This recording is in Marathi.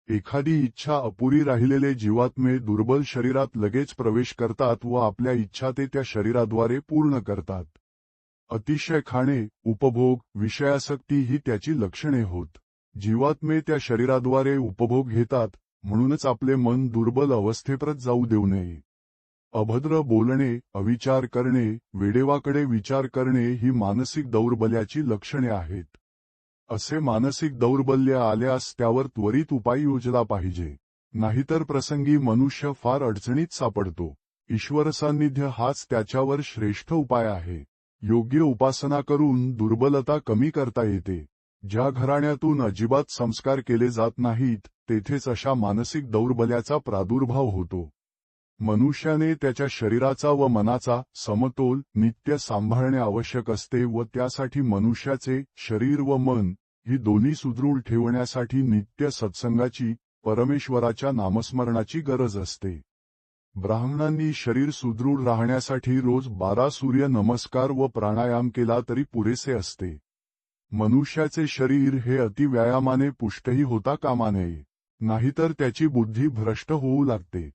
एखादी इच्छा अपुरी राहिलेले जीवात्मे दुर्बल शरीरात लगेच प्रवेश करतात व आपल्या इच्छा ते त्या शरीराद्वारे पूर्ण करतात. अतिशय खाणे, उपभोग, विषयासक्ती ही त्याची लक्षणे होत. जीवात्मे त्या शरीराद्वारे उपभोग घेतात, म्हणूनच आपले मन दुर्बल अवस्थेपर्यंत जाऊ देऊ नये. अभद्र बोलणे, अविचार करणे, वेडेवाकडे विचार करणे ही मानसिक दौर्बल्याची लक्षणे आहेत. असे मानसिक दौर्बल्य आल्यास त्यावर त्वरित उपाय योजला पाहिजे. नाहीतर प्रसंगी मनुष्य फार अडचणीत सापडतो. ईश्वरसान्निध्य हाच त्याच्यावर श्रेष्ठ उपाय आहे. योग्य उपासना करून दुर्बलता कमी करता येते. ज्या घराण्यातून अजिबात संस्कार केले जात नाहीत, तेथेच अशा मानसिक दौर्बल्याचा प्रादुर्भाव होतो. मनुष्याने त्याच्या शरीराचा व मनाचा समतोल नित्य सांभाळणे आवश्यक असते व त्यासाठी मनुष्याचे शरीर व मन ही दोन्ही सुदृढ ठेवण्यासाठी नित्य सत्संगाची, परमेश्वराच्या नामस्मरणाची गरज असते. ब्राह्मणांनी शरीर सुदृढ राहण्यासाठी रोज 12 सूर्य नमस्कार व प्राणायाम केला तरी पुरेसे असते. मनुष्याचे शरीर हे अतिव्यायामाने पुष्टही होता कामा नये, नाहीतर त्याची बुद्धी भ्रष्ट होऊ लागते.